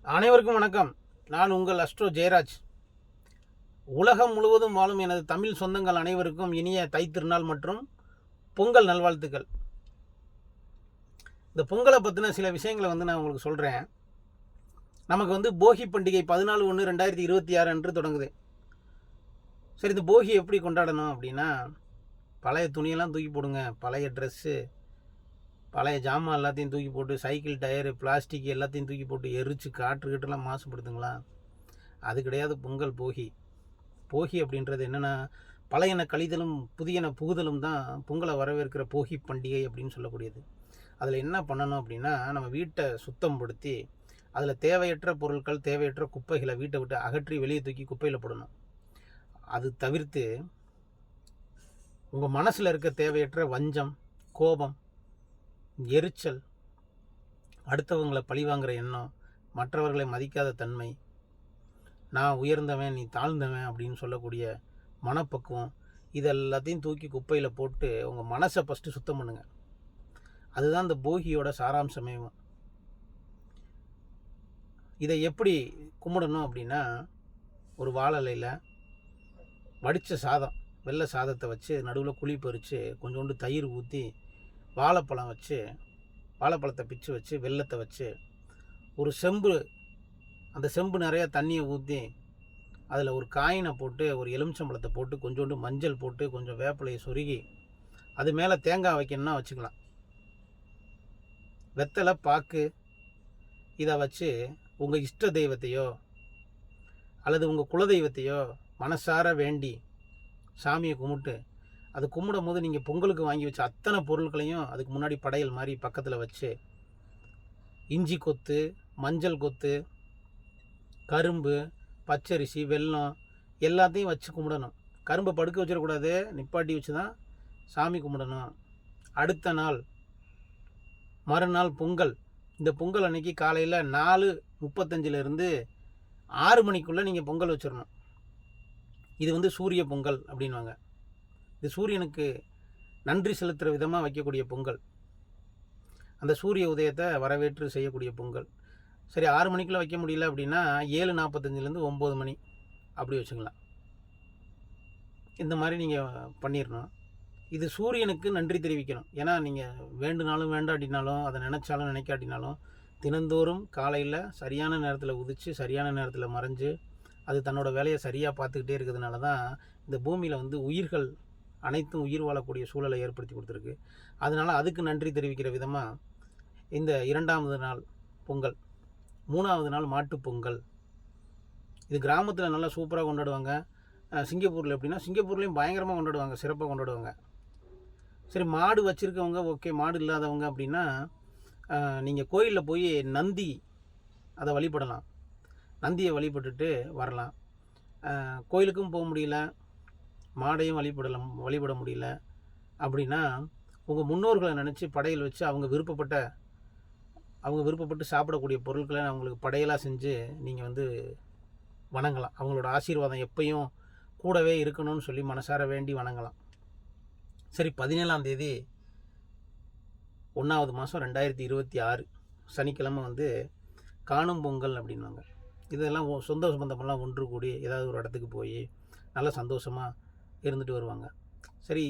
அனைவருக்கும் வணக்கம். நான் உங்கள் அஸ்ட்ரோ ஜெயராஜ். உலகம் முழுவதும் வாழும் எனது தமிழ் சொந்தங்கள் அனைவருக்கும் இனிய தைத்திருநாள் மற்றும் பொங்கல் நல்வாழ்த்துக்கள். இந்த பொங்கலை பற்றின சில விஷயங்களை நான் உங்களுக்கு சொல்கிறேன். நமக்கு போகி பண்டிகை 14/1/2026 அன்று தொடங்குது. சரி, இந்த போகி எப்படி கொண்டாடணும் அப்படின்னா, பழைய துணியெல்லாம் தூக்கி போடுங்க. பழைய ட்ரெஸ்ஸு, பழைய ஜாமான் எல்லாத்தையும் தூக்கி போட்டு, சைக்கிள் டயரு, பிளாஸ்டிக் எல்லாத்தையும் தூக்கி போட்டு எரித்து காற்றுக்கிட்டலாம் மாசுபடுத்துங்களா? அது கிடையாது பொங்கல். போகி அப்படின்றது என்னென்னா, பழையன கழிதலும் புதியன புகுதலும் தான் பொங்கலை வரவேற்கிற போகி பண்டிகை அப்படின்னு சொல்லக்கூடியது. அதில் என்ன பண்ணணும் அப்படின்னா, நம்ம வீட்டை சுத்தம் படுத்தி அதில் தேவையற்ற பொருட்கள், தேவையற்ற குப்பைகளை வீட்டை விட்டு அகற்றி வெளியே தூக்கி குப்பையில் போடணும். அது தவிர்த்து உங்கள் மனசில் இருக்க தேவையற்ற வஞ்சம், கோபம், எரிச்சல், அடுத்தவங்களை பழிவாங்கிற எண்ணம், மற்றவர்களை மதிக்காத தன்மை, நான் உயர்ந்தவன் நீ தாழ்ந்தவன் அப்படின்னு சொல்லக்கூடிய மனப்பக்குவம், இதெல்லாத்தையும் தூக்கி குப்பையில் போட்டு உங்கள் மனசை ஃபஸ்ட்டு சுத்தம் பண்ணுங்கள். அதுதான் இந்த போகியோட சாராம்சமே. இதை எப்படி கும்பிடணும் அப்படின்னா, ஒரு வாழலையில் வடித்த சாதம், வெள்ளை சாதத்தை வச்சு நடுவில் குழி பறித்து கொஞ்சோண்டு தயிர் ஊற்றி, வாழைப்பழம் வச்சு, வாழைப்பழத்தை பிச்சு வச்சு, வெல்லத்தை வச்சு, ஒரு செம்பு, அந்த செம்பு நிறையா தண்ணியை ஊற்றி அதில் ஒரு காயினை போட்டு, ஒரு எலுமிச்சம்பழத்தை போட்டு, கொஞ்சோண்டு மஞ்சள் போட்டு, கொஞ்சம் வேப்பிலையை சொருகி அது மேலே தேங்காய் வைக்கணும்னா வச்சுக்கலாம். வெத்தலை பாக்கு இதை வச்சு உங்கள் இஷ்ட தெய்வத்தையோ அல்லது உங்கள் குலதெய்வத்தையோ மனசார வேண்டி சாமியை கும்பிட்டு, அது கும்பிடும் போது நீங்கள் பொங்கலுக்கு வாங்கி வச்ச அத்தனை பொருட்களையும் அதுக்கு முன்னாடி படையல் மாதிரி பக்கத்தில் வச்சு, இஞ்சி கொத்து, மஞ்சள் கொத்து, கரும்பு, பச்சரிசி, வெல்லம் எல்லாத்தையும் வச்சு கும்பிடணும். கரும்பை படுக்க வச்சிடக்கூடாது, நிப்பாட்டி வச்சு தான் சாமி கும்பிடணும். அடுத்த நாள் மறுநாள் பொங்கல். இந்த பொங்கல் அன்னைக்கு காலையில் 4:35 6 மணிக்குள்ளே நீங்கள் பொங்கல் வச்சிடணும். இது சூரிய பொங்கல் அப்படின்வாங்க. இது சூரியனுக்கு நன்றி செலுத்துகிற விதமாக வைக்கக்கூடிய பொங்கல். அந்த சூரிய உதயத்தை வரவேற்று செய்யக்கூடிய பொங்கல். சரி, 6 மணிக்குள்ளே வைக்க முடியல அப்படின்னா 7:45 9 மணி அப்படி வச்சுக்கலாம். இந்த மாதிரி நீங்கள் பண்ணிடணும். இது சூரியனுக்கு நன்றி தெரிவிக்கணும். ஏன்னா நீங்கள் வேண்டுனாலும் வேண்டாட்டினாலும், அதை நினச்சாலும் நினைக்காட்டினாலும், தினந்தோறும் காலையில் சரியான நேரத்தில் உதித்து சரியான நேரத்தில் மறைஞ்சு அது தன்னோட வேலையை சரியாக பார்த்துக்கிட்டே இருக்கிறதுனால தான் இந்த பூமியில் உயிர்கள் அனைத்தும் உயிர் வாழக்கூடிய சூழலை ஏற்படுத்தி கொடுத்துருக்கு. அதனால் அதுக்கு நன்றி தெரிவிக்கிற விதமாக இந்த 2வது நாள் பொங்கல், 3வது நாள் மாட்டுப் பொங்கல். இது கிராமத்தில் நல்லா சூப்பராக கொண்டாடுவாங்க. சிங்கப்பூரில் எப்படின்னா, சிங்கப்பூர்லேயும் பயங்கரமாக கொண்டாடுவாங்க, சிறப்பாக கொண்டாடுவாங்க. சரி, மாடு வச்சுருக்கவங்க ஓகே, மாடு இல்லாதவங்க அப்படின்னா நீங்கள் கோயிலில் போய் நந்தி அதை வழிபடலாம். நந்தியை வழிபட்டுட்டு வரலாம். கோயிலுக்கும் போக முடியல, மாடையும் வழிபட முடியல அப்படின்னா, உங்கள் முன்னோர்களை நினச்சி படையல் வச்சு அவங்க விருப்பப்பட்டு சாப்பிடக்கூடிய பொருட்களை அவங்களுக்கு படையலாக செஞ்சு நீங்கள் வணங்கலாம். அவங்களோட ஆசீர்வாதம் எப்பயும் கூடவே இருக்கணும்னு சொல்லி மனசார வேண்டி வணங்கலாம். சரி, 17ஆம் தேதி 1வது மாதம் 2026 சனிக்கிழமை காணும் பொங்கல் அப்படின்வாங்க. இதெல்லாம் சொந்த பந்தமெல்லாம் ஒன்று கூடி ஏதாவது ஒரு இடத்துக்கு போய் நல்லா சந்தோஷமாக இருந்துட்டு வருவாங்க. சரி,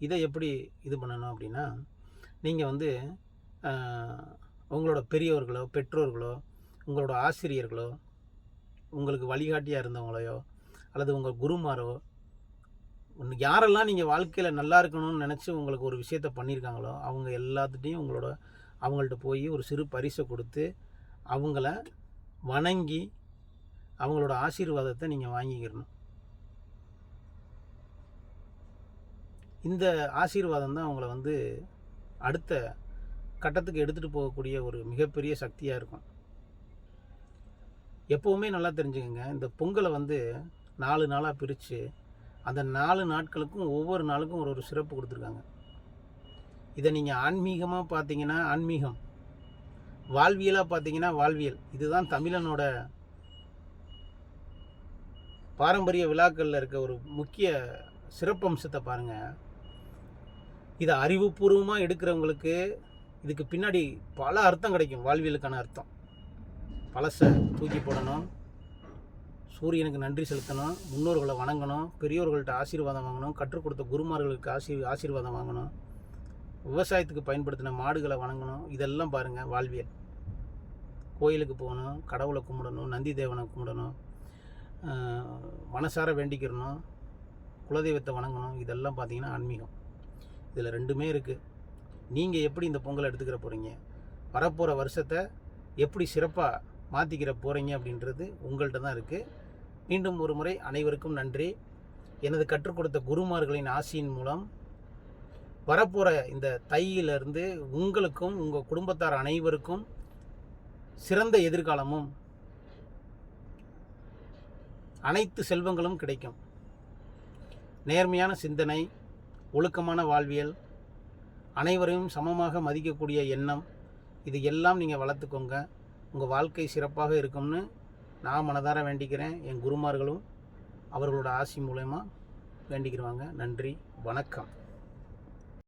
இதை எப்படி இது பண்ணணும் அப்படின்னா, நீங்கள் உங்களோட பெரியவர்களோ, பெற்றோர்களோ, உங்களோட ஆசிரியர்களோ, உங்களுக்கு வழிகாட்டியாக இருந்தவங்களையோ அல்லது உங்கள் குருமாரோ, யாரெல்லாம் நீங்கள் வாழ்க்கையில் நல்லா இருக்கணும்னு நினச்சி உங்களுக்கு ஒரு விஷயத்த பண்ணியிருக்காங்களோ அவங்க எல்லாத்துட்டையும் அவங்கள்ட்ட போய் ஒரு சிறு பரிசை கொடுத்து அவங்கள வணங்கி அவங்களோட ஆசீர்வாதத்தை நீங்கள் வாங்கிக்கிறணும். இந்த ஆசீர்வாதம் தான் அவங்கள அடுத்த கட்டத்துக்கு எடுத்துகிட்டு போகக்கூடிய ஒரு மிகப்பெரிய சக்தியாக இருக்கும். எப்போவுமே நல்லா தெரிஞ்சுக்கங்க, இந்த பொங்கலை 4 நாளாக பிரித்து அந்த 4 நாட்களுக்கும் ஒவ்வொரு நாளுக்கும் ஒரு சிறப்பு கொடுத்துருக்காங்க. இதை நீங்கள் ஆன்மீகமாக பார்த்தீங்கன்னா ஆன்மீகம், வாழ்வியலாக பார்த்தீங்கன்னா வாழ்வியல். இதுதான் தமிழனோட பாரம்பரிய விழாக்களில் இருக்க ஒரு முக்கிய சிறப்பம்சத்தை பாருங்கள். இதை அறிவுபூர்வமாக எடுக்கிறவங்களுக்கு இதுக்கு பின்னாடி பல அர்த்தம் கிடைக்கும். வாழ்வியலுக்கான அர்த்தம் பழசை தூக்கி போடணும், சூரியனுக்கு நன்றி செலுத்தணும், முன்னோர்களை வணங்கணும், பெரியோர்கள்ட்ட ஆசீர்வாதம் வாங்கணும், கற்றுக் கொடுத்த குருமார்களுக்கு ஆசீர்வாதம் வாங்கணும், விவசாயத்துக்கு பயன்படுத்தின மாடுகளை வணங்கணும். இதெல்லாம் பாருங்கள் வாழ்வியல். கோயிலுக்கு போகணும், கடவுளை கும்பிடணும், நந்தி தேவனை கும்பிடணும், மனசார வேண்டிக்கிறணும், குலதெய்வத்தை வணங்கணும். இதெல்லாம் பார்த்திங்கன்னா ஆன்மீகம். இதில் ரெண்டுமே இருக்குது. நீங்கள் எப்படி இந்த பொங்கலை எடுத்துக்கிற போகிறீங்க, வரப்போகிற வருஷத்தை எப்படி சிறப்பாக மாற்றிக்கிற போகிறீங்க அப்படின்றது உங்கள்கிட்ட தான் இருக்குது. மீண்டும் ஒரு முறை அனைவருக்கும் நன்றி. எனது கற்றுக் கொடுத்த குருமார்களின் ஆசியின் மூலம் வரப்போகிற இந்த தையிலிருந்து உங்களுக்கும் உங்கள் குடும்பத்தார் அனைவருக்கும் சிறந்த எதிர்காலமும் அனைத்து செல்வங்களும் கிடைக்கும். நேர்மையான சிந்தனை, ஒழுக்கமான வாழ்வியல், அனைவரையும் சமமாக மதிக்கக்கூடிய எண்ணம், இது எல்லாம் நீங்கள் வளர்த்துக்கோங்க. உங்கள் வாழ்க்கை சிறப்பாக இருக்கும்னு நான் மனதார வேண்டிக்கிறேன். என் குருமார்களும் அவர்களோட ஆசி மூலமாக வேண்டிக்கிறவாங்க. நன்றி, வணக்கம்.